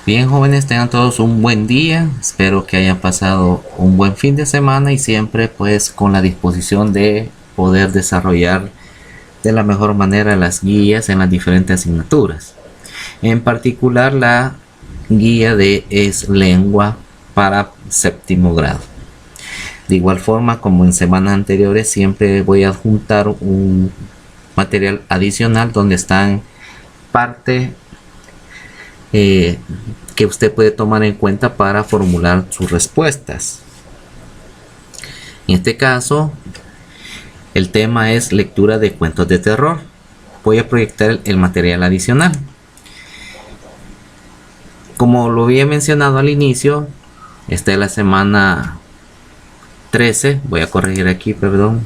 Bien, jóvenes, tengan todos un buen día. Espero que hayan pasado un buen fin de semana y siempre pues con la disposición de poder desarrollar de la mejor manera las guías en las diferentes asignaturas. En particular la guía de es lengua para séptimo grado. De igual forma, como en semanas anteriores, siempre voy a adjuntar un material adicional donde están parte que usted puede tomar en cuenta para formular sus respuestas. En este caso, el tema es lectura de cuentos de terror. Voy a proyectar el material adicional. Como lo había mencionado al inicio, esta es la semana 13, voy a corregir aquí, perdón,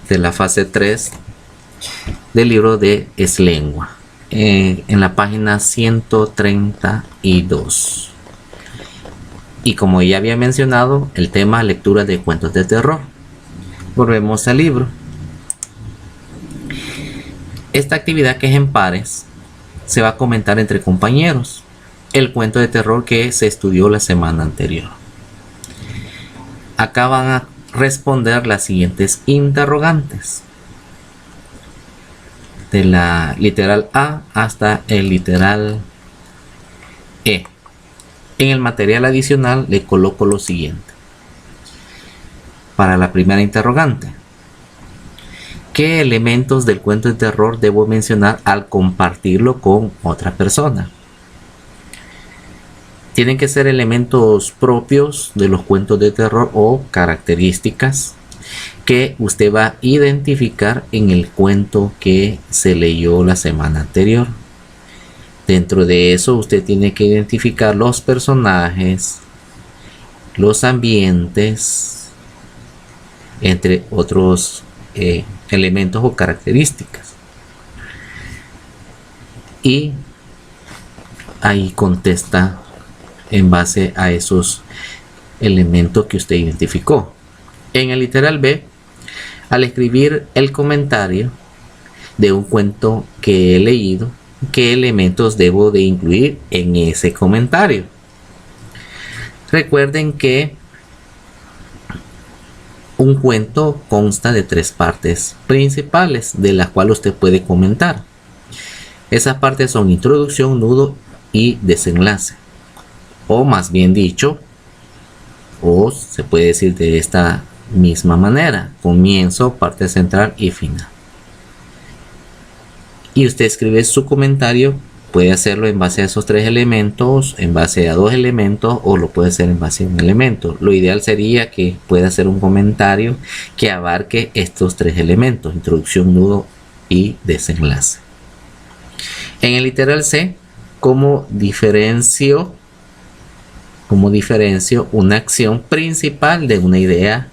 de la fase 3 del libro de Es Lengua, en la página 132. Y como ya había mencionado, el tema lectura de cuentos de terror. Volvemos al libro. Esta actividad, que es en pares, se va a comentar entre compañeros el cuento de terror que se estudió la semana anterior. Acá van a responder las siguientes interrogantes, de la literal A hasta el literal E. En el material adicional le coloco lo siguiente. Para la primera interrogante, ¿qué elementos del cuento de terror debo mencionar al compartirlo con otra persona? Tienen que ser elementos propios de los cuentos de terror o características que usted va a identificar en el cuento que se leyó la semana anterior. Dentro de eso usted tiene que identificar los personajes, los ambientes, entre otros elementos o características. Y ahí contesta en base a esos elementos que usted identificó. En el literal B, al escribir el comentario de un cuento que he leído, ¿qué elementos debo de incluir en ese comentario? Recuerden que un cuento consta de 3 partes principales de las cuales usted puede comentar. Esas partes son introducción, nudo y desenlace. O más bien dicho, o se puede decir de esta misma manera: comienzo, parte central y final. Y usted escribe su comentario, puede hacerlo en base a esos 3 elementos, en base a 2 elementos, o lo puede hacer en base a un elemento. Lo ideal sería que pueda hacer un comentario que abarque estos 3 elementos: introducción, nudo y desenlace. En el literal C, ¿cómo diferencio una acción principal de una idea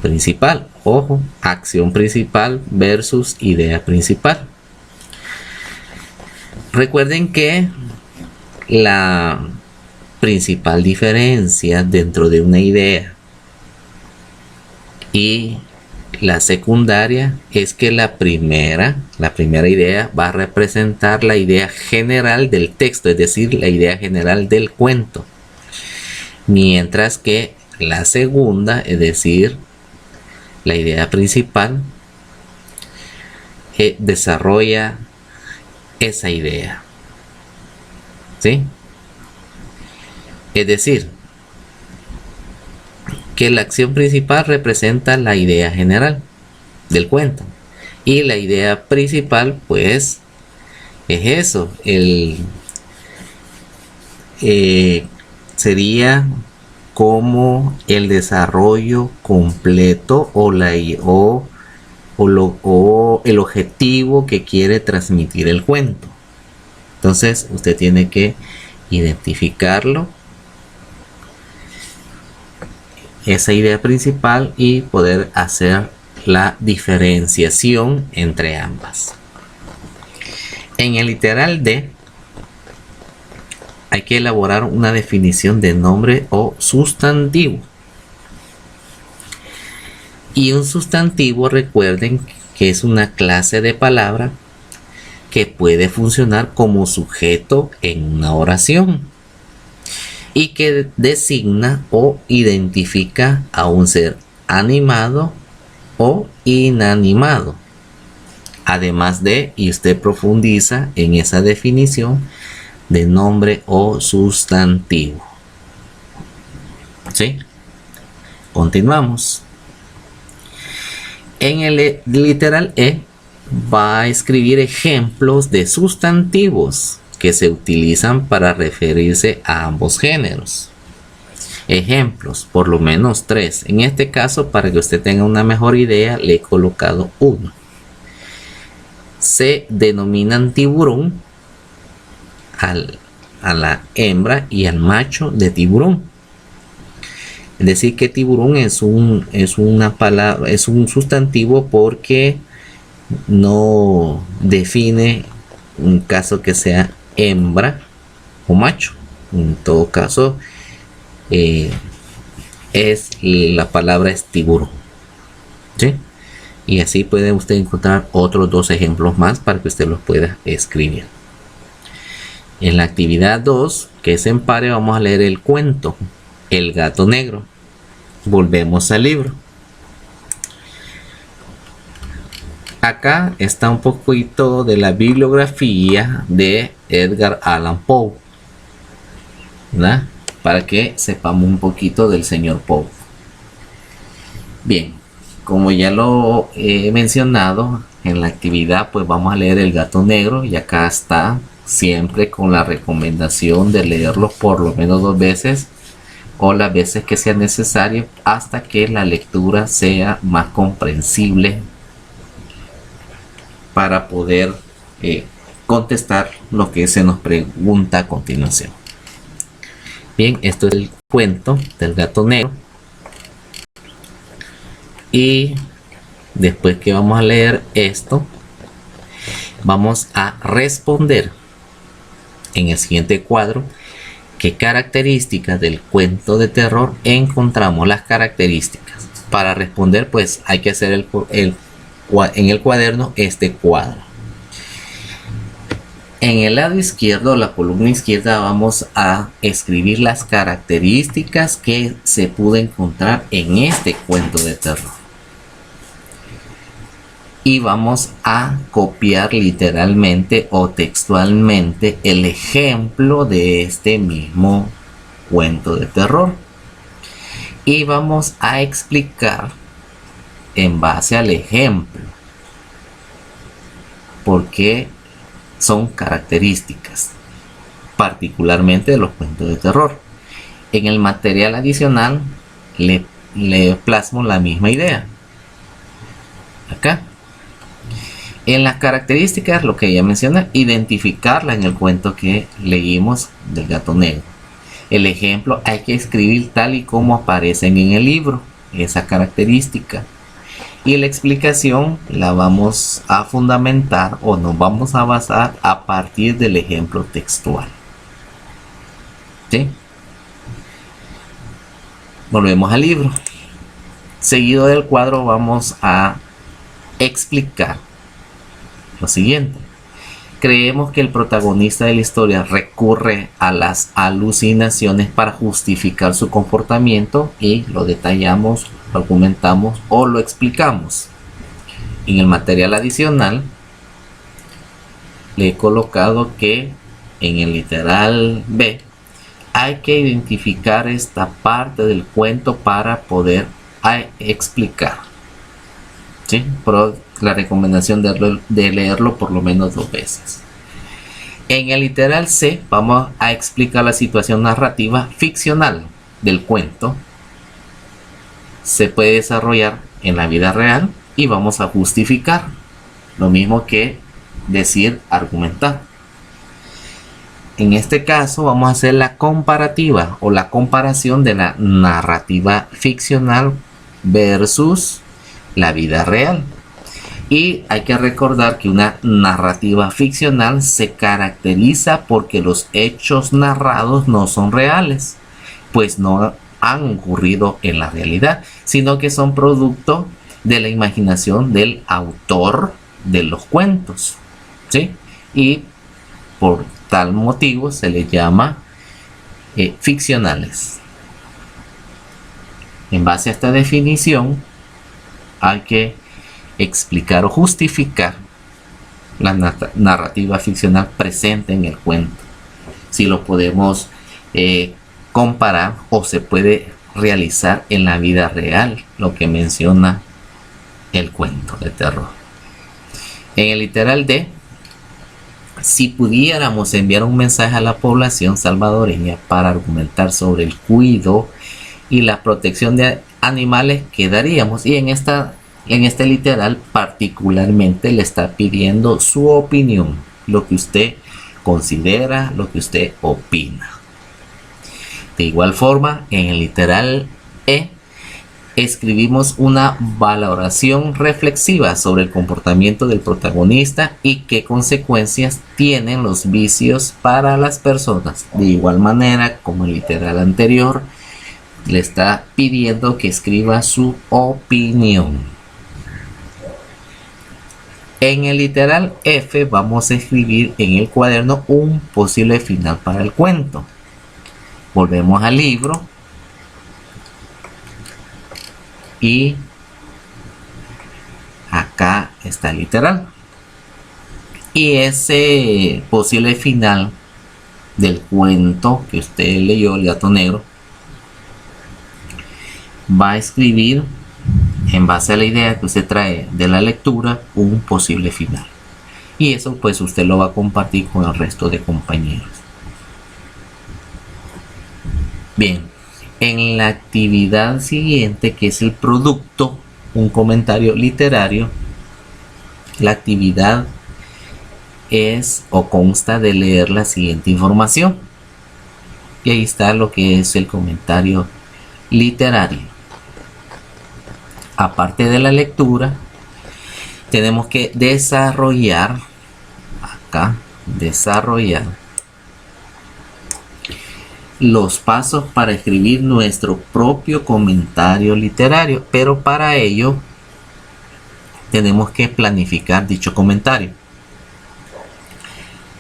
principal? Ojo, acción principal versus idea principal. Recuerden que la principal diferencia dentro de una idea y la secundaria es que la primera idea va a representar la idea general del texto, es decir, la idea general del cuento. Mientras que la segunda, es decir, la idea principal, desarrolla esa idea. ¿Sí? Es decir, que la acción principal representa la idea general del cuento. Y la idea principal, pues, es eso. Sería como el desarrollo completo o el objetivo que quiere transmitir el cuento. Entonces usted tiene que identificarlo, esa idea principal, y poder hacer la diferenciación entre ambas. En el literal D, hay que elaborar una definición de nombre o sustantivo. Y un sustantivo, recuerden que es una clase de palabra que puede funcionar como sujeto en una oración y que designa o identifica a un ser animado o inanimado. Además de, y usted profundiza en esa definición de nombre o sustantivo. ¿Sí? Continuamos. En el literal E va a escribir ejemplos de sustantivos que se utilizan para referirse a ambos géneros. Ejemplos, por lo menos 3. En este caso, para que usted tenga una mejor idea, le he colocado 1. Se denominan tiburón a la hembra y al macho de tiburón. Es decir, que tiburón es una palabra, es un sustantivo porque no define un caso que sea hembra o macho. En todo caso, la palabra es tiburón. ¿Sí? Y así puede usted encontrar otros 2 ejemplos más para que usted los pueda escribir. En la actividad 2, que es en pare, vamos a leer el cuento El gato negro. Volvemos al libro. Acá está un poquito de la bibliografía de Edgar Allan Poe, ¿verdad? Para que sepamos un poquito del señor Poe. Bien, como ya lo he mencionado en la actividad, pues vamos a leer El gato negro, y acá está, siempre con la recomendación de leerlo por lo menos 2 veces o las veces que sea necesario hasta que la lectura sea más comprensible para poder contestar lo que se nos pregunta a continuación. Bien, esto es el cuento del gato negro. Y después que vamos a leer esto, vamos a responder en el siguiente cuadro qué características del cuento de terror encontramos. Las características para responder, pues hay que hacer en el cuaderno este cuadro. En el lado izquierdo, la columna izquierda, vamos a escribir las características que se pudo encontrar en este cuento de terror. Y vamos a copiar literalmente o textualmente el ejemplo de este mismo cuento de terror. Y vamos a explicar en base al ejemplo por qué son características, particularmente de los cuentos de terror. En el material adicional le plasmo la misma idea. Acá. En las características, lo que ya mencioné, identificarla en el cuento que leímos del gato negro. El ejemplo hay que escribir tal y como aparecen en el libro, esa característica. Y la explicación la vamos a fundamentar o nos vamos a basar a partir del ejemplo textual. ¿Sí? Volvemos al libro. Seguido del cuadro vamos a explicar lo siguiente. Creemos que el protagonista de la historia recurre a las alucinaciones para justificar su comportamiento y lo detallamos, lo argumentamos o lo explicamos. En el material adicional le he colocado que en el literal B hay que identificar esta parte del cuento para poder explicar. ¿Sí? Pero la recomendación de leerlo por lo menos 2 veces. En el literal C vamos a explicar la situación narrativa ficcional del cuento. Se puede desarrollar en la vida real y vamos a justificar. Lo mismo que decir argumentar. En este caso vamos a hacer la comparativa o la comparación de la narrativa ficcional versus la vida real. Y hay que recordar que una narrativa ficcional se caracteriza porque los hechos narrados no son reales, pues no han ocurrido en la realidad, sino que son producto de la imaginación del autor de los cuentos. ¿Sí? y por tal motivo se les llama ficcionales. En base a esta definición hay que explicar o justificar la narrativa ficcional presente en el cuento. Si lo podemos comparar o se puede realizar en la vida real, lo que menciona el cuento de terror. En el literal D, si pudiéramos enviar un mensaje a la población salvadoreña para argumentar sobre el cuidado y la protección de animales, ¿qué daríamos? Y en este literal particularmente le está pidiendo su opinión, lo que usted considera, lo que usted opina. De igual forma, en el literal E, escribimos una valoración reflexiva sobre el comportamiento del protagonista y qué consecuencias tienen los vicios para las personas. De igual manera, como el literal anterior, le está pidiendo que escriba su opinión. En el literal F vamos a escribir en el cuaderno un posible final para el cuento. Volvemos al libro y acá está el literal. Y ese posible final del cuento que usted leyó, El gato negro, va a escribir en base a la idea que usted trae de la lectura un posible final. Y eso pues usted lo va a compartir con el resto de compañeros. Bien, en la actividad siguiente, que es el producto, un comentario literario, la actividad es o consta de leer la siguiente información. Y ahí está lo que es el comentario literario. Aparte de la lectura, tenemos que desarrollar los pasos para escribir nuestro propio comentario literario, pero para ello tenemos que planificar dicho comentario.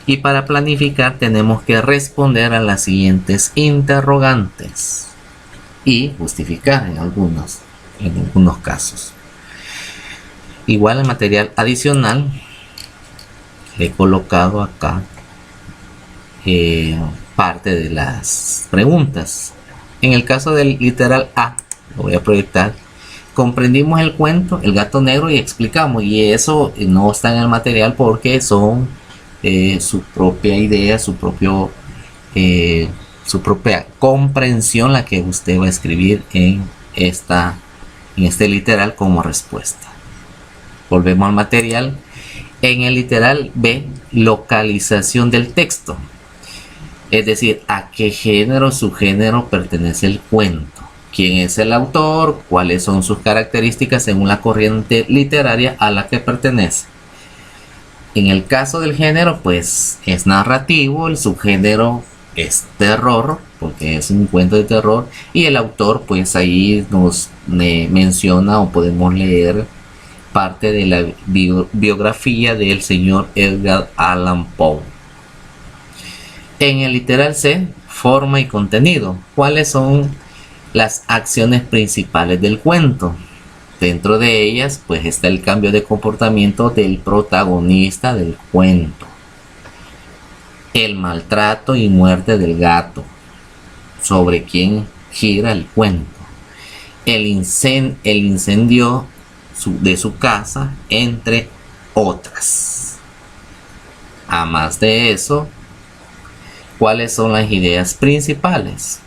Y para planificar tenemos que responder a las siguientes interrogantes y justificar en algunos casos. Igual en material adicional le he colocado acá parte de las preguntas. En el caso del literal A, lo voy a proyectar. Comprendimos el cuento El gato negro y explicamos, y eso no está en el material porque son su propia idea, su propia comprensión la que usted va a escribir en este literal como respuesta. Volvemos al material. En el literal B, localización del texto, es decir, a qué género, subgénero pertenece el cuento, quién es el autor, cuáles son sus características según la corriente literaria a la que pertenece. En el caso del género, pues es narrativo, el subgénero es terror, porque es un cuento de terror, y el autor, pues ahí nos menciona o podemos leer parte de la biografía del señor Edgar Allan Poe. En el literal C, forma y contenido. ¿Cuáles son las acciones principales del cuento? Dentro de ellas, pues está el cambio de comportamiento del protagonista del cuento, el maltrato y muerte del gato, sobre quien gira el cuento, el incendio de su casa, entre otras. A más de eso, ¿cuáles son las ideas principales?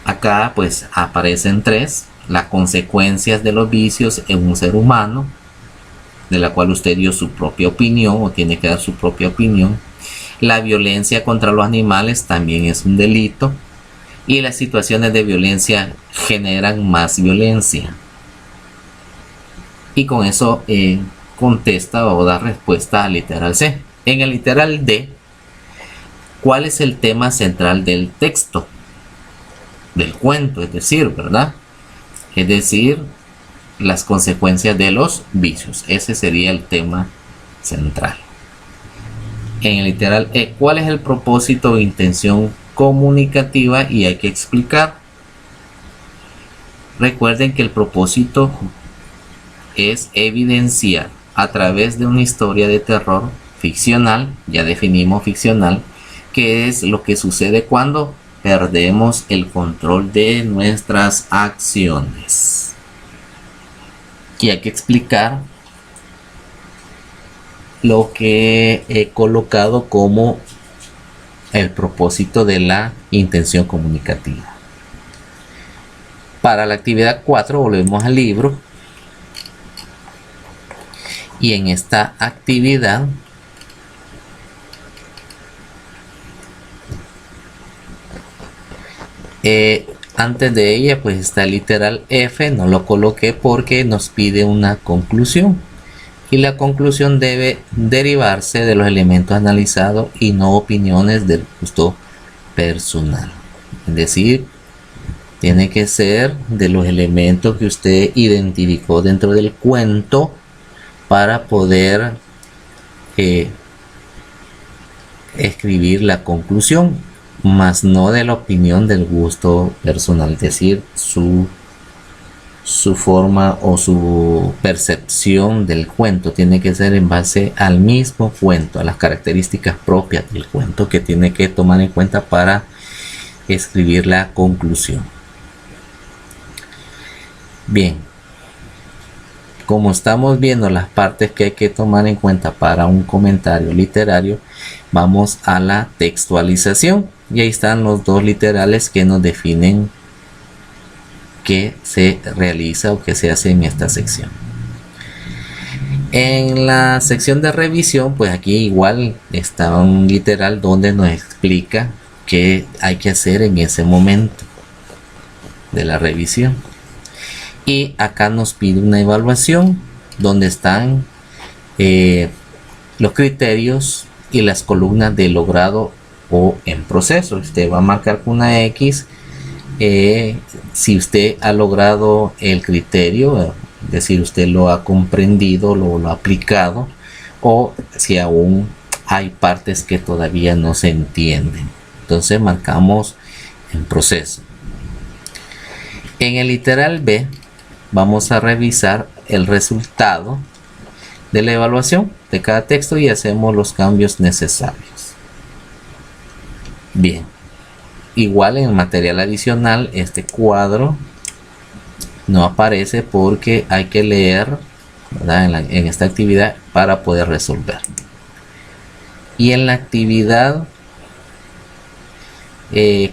Acá pues aparecen tres: las consecuencias de los vicios en un ser humano, de la cual usted dio su propia opinión o tiene que dar su propia opinión. La violencia contra los animales también es un delito, y las situaciones de violencia generan más violencia. Y con eso contesta o da respuesta al literal C. En el literal D, ¿cuál es el tema central del texto, del cuento? Es decir, ¿verdad? Es decir, las consecuencias de los vicios. Ese sería el tema central. En el literal E, ¿cuál es el propósito o intención comunicativa? Y hay que explicar. Recuerden que el propósito es evidenciar a través de una historia de terror ficcional, ya definimos ficcional, qué es lo que sucede cuando perdemos el control de nuestras acciones. Y hay que explicar lo que he colocado como el propósito de la intención comunicativa. Para la actividad 4 volvemos al libro. Y en esta actividad antes de ella pues está el literal F, no lo coloqué porque nos pide una conclusión y la conclusión debe derivarse de los elementos analizados y no opiniones del gusto personal, es decir, tiene que ser de los elementos que usted identificó dentro del cuento para poder escribir la conclusión, más no de la opinión del gusto personal, es decir, su forma o su percepción del cuento tiene que ser en base al mismo cuento, a las características propias del cuento que tiene que tomar en cuenta para escribir la conclusión. Bien, como estamos viendo las partes que hay que tomar en cuenta para un comentario literario, vamos a la textualización y ahí están los dos literales que nos definen qué se realiza o qué se hace en esta sección. En la sección de revisión, pues aquí igual está un literal donde nos explica qué hay que hacer en ese momento de la revisión. Y acá nos pide una evaluación donde están los criterios y las columnas de logrado o en proceso. Usted va a marcar con una X si usted ha logrado el criterio, es decir, usted lo ha comprendido, lo ha aplicado, o si aún hay partes que todavía no se entienden. Entonces marcamos en proceso. En el literal B vamos a revisar el resultado de la evaluación de cada texto y hacemos los cambios necesarios. Bien, igual en el material adicional este cuadro no aparece porque hay que leer, ¿verdad? En esta actividad para poder resolver. Y en la actividad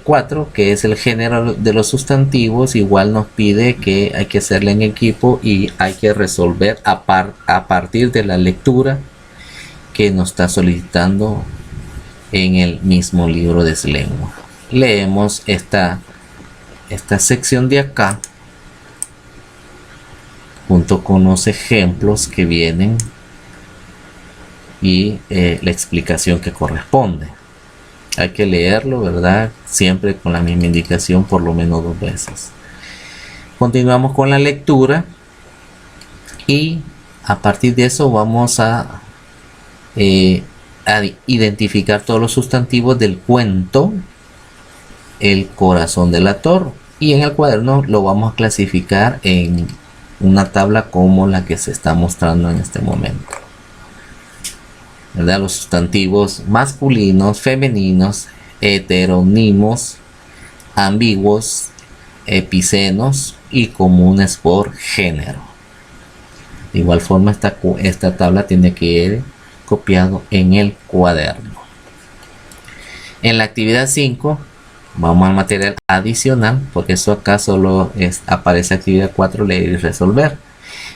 4, que es el género de los sustantivos, igual nos pide que hay que hacerla en equipo y hay que resolver a partir de la lectura que nos está solicitando en el mismo libro de lengua. Leemos esta sección de acá junto con los ejemplos que vienen y la explicación que corresponde. Hay que leerlo, ¿verdad? Siempre con la misma indicación, por lo menos 2 veces. Continuamos con la lectura y a partir de eso vamos a identificar todos los sustantivos del cuento El corazón del actor, y en el cuaderno lo vamos a clasificar en una tabla como la que se está mostrando en este momento, ¿verdad? Los sustantivos masculinos, femeninos, heterónimos, ambiguos, epicenos y comunes por género. De igual forma esta tabla tiene que ir copiado en el cuaderno. En la actividad 5 vamos al material adicional, porque eso acá solo aparece actividad 4, leer y resolver.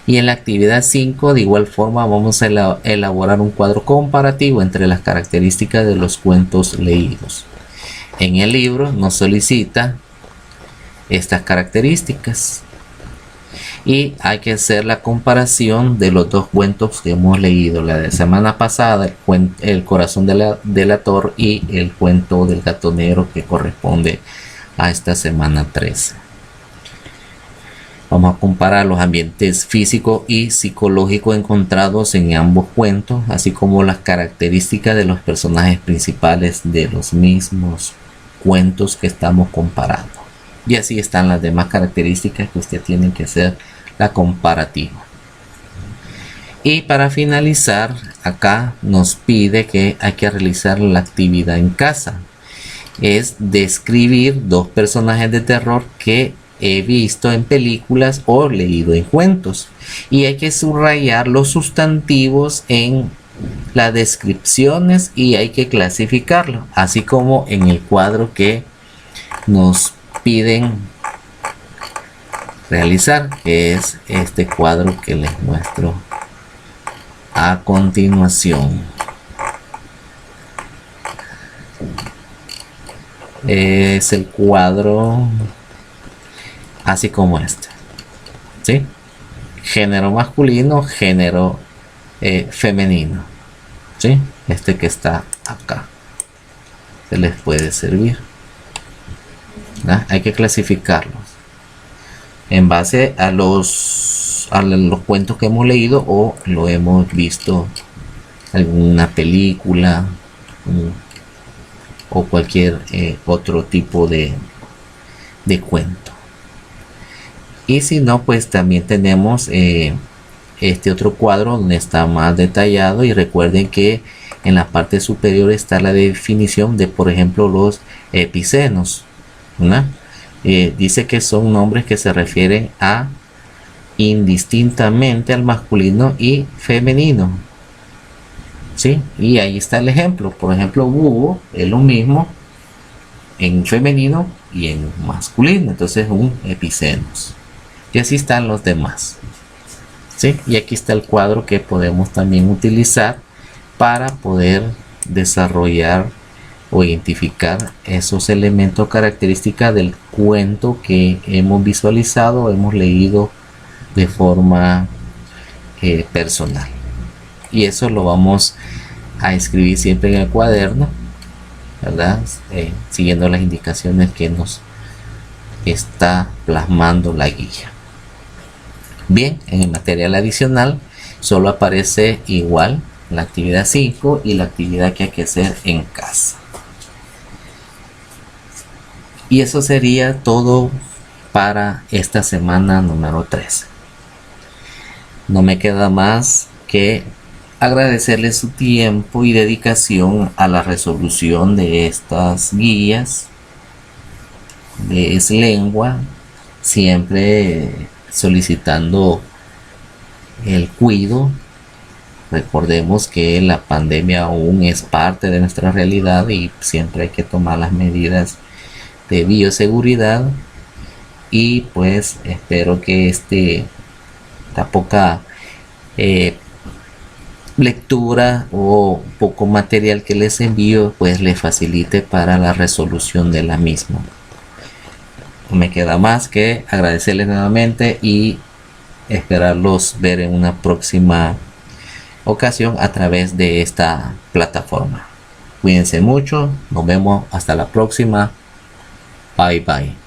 Y en la actividad 5 de igual forma vamos a elaborar un cuadro comparativo entre las características de los cuentos leídos. En el libro nos solicita estas características y hay que hacer la comparación de los dos cuentos que hemos leído, la de semana pasada, el corazón del actor, y el cuento del gato negro que corresponde a esta semana 13. Vamos a comparar los ambientes físicos y psicológicos encontrados en ambos cuentos, así como las características de los personajes principales de los mismos cuentos que estamos comparando. Y así están las demás características que usted tiene que hacer la comparativa. Y para finalizar, acá nos pide que hay que realizar la actividad en casa. Es describir 2 personajes de terror que he visto en películas o leído en cuentos. Y hay que subrayar los sustantivos en las descripciones y hay que clasificarlo. Así como en el cuadro que nos piden realizar, que es este cuadro que les muestro a continuación. Es el cuadro así como este, ¿sí? Género masculino, género femenino, ¿sí? Este que está acá se les puede servir, ¿no? Hay que clasificarlos en base a los cuentos que hemos leído o lo hemos visto en alguna película o cualquier otro tipo de cuento. Y si no, pues también tenemos este otro cuadro donde está más detallado, y recuerden que en la parte superior está la definición de, por ejemplo, los epicenos, ¿no? Dice que son nombres que se refieren a indistintamente al masculino y femenino, ¿sí? Y ahí está el ejemplo. Por ejemplo, búho es lo mismo en femenino y en masculino, entonces un epicenos. Y así están los demás, ¿sí? Y aquí está el cuadro que podemos también utilizar para poder desarrollar o identificar esos elementos características del cuento que hemos visualizado, hemos leído de forma personal. Y eso lo vamos a escribir siempre en el cuaderno, ¿verdad? Siguiendo las indicaciones que nos está plasmando la guía. Bien, en el material adicional solo aparece igual la actividad 5 y la actividad que hay que hacer en casa. Y eso sería todo para esta semana número 13. No me queda más que agradecerle su tiempo y dedicación a la resolución de estas guías de lengua, siempre solicitando el cuidado. Recordemos que la pandemia aún es parte de nuestra realidad y siempre hay que tomar las medidas de bioseguridad, y pues espero que esta poca lectura o poco material que les envío pues les facilite para la resolución de la misma. No me queda más que agradecerles nuevamente y esperarlos ver en una próxima ocasión a través de esta plataforma. Cuídense mucho, nos vemos hasta la próxima. Bye bye.